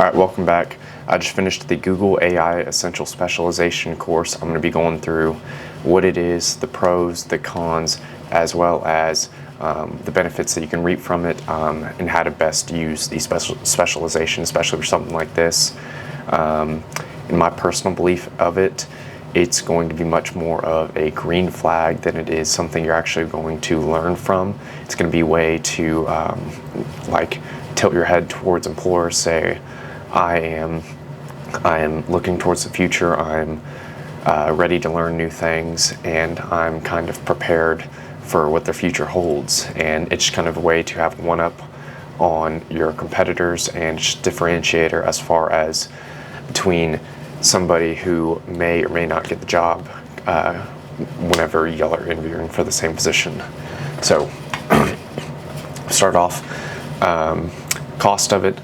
Alright, welcome back. I just finished the Google AI Essential Specialization course. I'm going to be going through what it is, the pros, the cons, as well as the benefits that you can reap from it, and how to best use the specialization, especially for something like this. In my personal belief of it, it's going to be much more of a green flag than it is something you're actually going to learn from. It's going to be a way to tilt your head towards employers, say, I am looking towards the future, I'm ready to learn new things, and I'm kind of prepared for what the future holds. And it's kind of a way to have one up on your competitors and just differentiator as far as between somebody who may or may not get the job whenever y'all are interviewing for the same position. So start off, cost of it.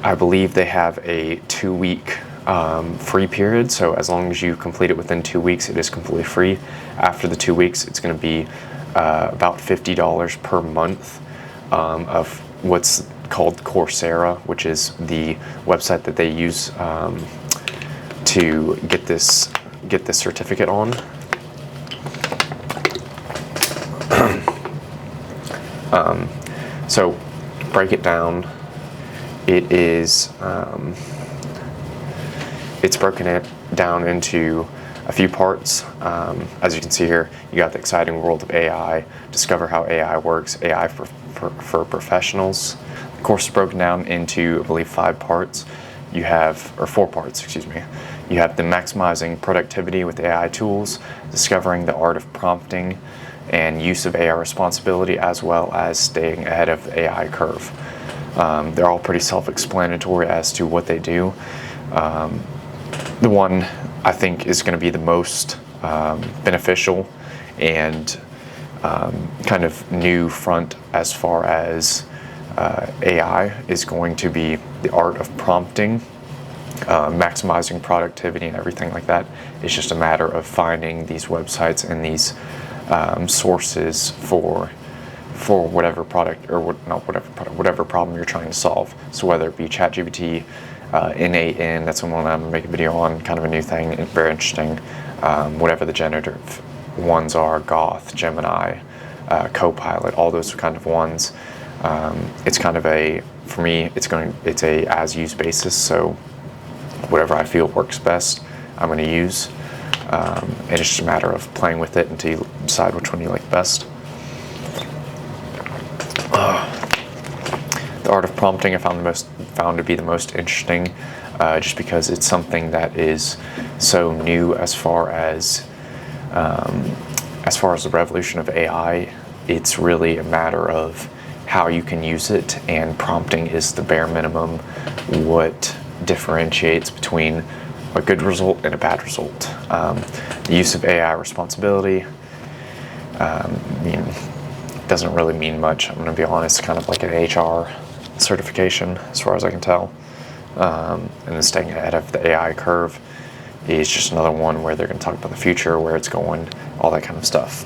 I believe they have a 2-week free period, so as long as you complete it within 2 weeks, it is completely free. After the 2 weeks, it's going to be about $50 per month of what's called Coursera, which is the website that they use to get this certificate on. So break it down. It is it's broken down into a few parts. As you can see here, you got the exciting world of AI, discover how AI works, AI for professionals. The course is broken down into, I believe, 5 parts. You have, or 4 parts, excuse me. You have the maximizing productivity with AI tools, discovering the art of prompting and use of AI responsibility, as well as staying ahead of the AI curve. They're all pretty self-explanatory as to what they do. The one I think is going to be the most beneficial and kind of new front as far as AI is going to be the art of prompting, maximizing productivity and everything like that. It's just a matter of finding these websites and these sources for whatever product, or not whatever product, whatever problem you're trying to solve. So whether it be ChatGPT, N8N, that's the one I'm going to make a video on, kind of a new thing, very interesting. Whatever the generative ones are, Goth, Gemini, Copilot, all those kind of ones. It's kind of for me, it's a as-use basis, so whatever I feel works best, I'm going to use. And it's just a matter of playing with it until you decide which one you like best. The art of prompting I found to be the most interesting, just because it's something that is so new as far as the revolution of AI. It's really a matter of how you can use it, and prompting is the bare minimum what differentiates between a good result and a bad result. The use of AI responsibility, doesn't really mean much. I'm going to be honest, kind of like an HR certification as far as I can tell. And then staying ahead of the AI curve is just another one where they're going to talk about the future, where it's going, all that kind of stuff.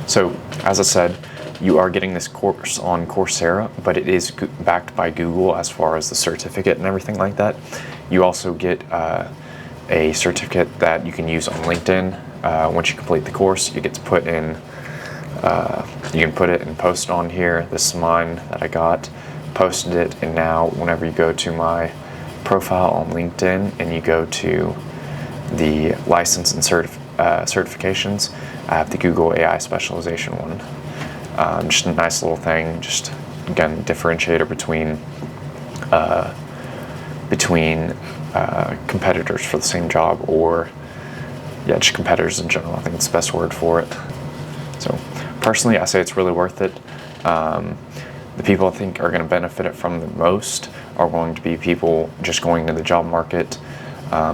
So as I said, you are getting this course on Coursera, but it is backed by Google as far as the certificate and everything like that. You also get a certificate that you can use on LinkedIn. Once you complete the course, you get to put in, you can put it and post it on here. This is mine that I got, posted it, and now whenever you go to my profile on LinkedIn and you go to the license and certifications, I have the Google AI Specialization one. Just a nice little thing, just again, differentiator between competitors for the same job, or just competitors in general. I think it's the best word for it. So personally, I say it's really worth it. The people I think are going to benefit it from the most are going to be people just going to the job market,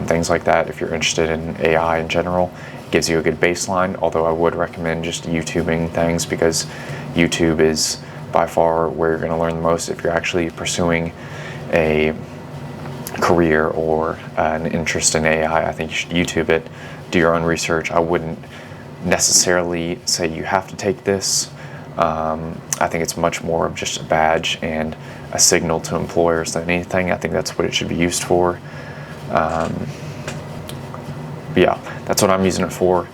things like that. If you're interested in AI in general, it gives you a good baseline, although I would recommend just YouTubing things, because YouTube is by far where you're going to learn the most. If you're actually pursuing a career or an interest in AI, I think you should YouTube it, do your own research. I wouldn't necessarily say you have to take this. I think it's much more of just a badge and a signal to employers than anything. I think that's what it should be used for. But yeah, that's what I'm using it for.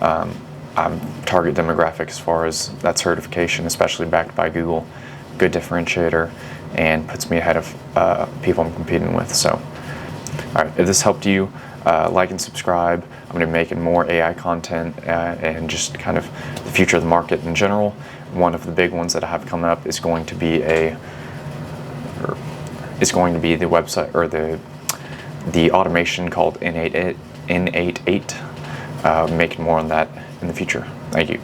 I'm target demographic as far as that certification, especially backed by Google. Good differentiator, and puts me ahead of people I'm competing with. So, all right, if this helped you, like and subscribe. I'm going to be making more AI content and just kind of the future of the market in general. One of the big ones that I have coming up is going to be the website, or the automation called N88. Making more on that in the future. Thank you.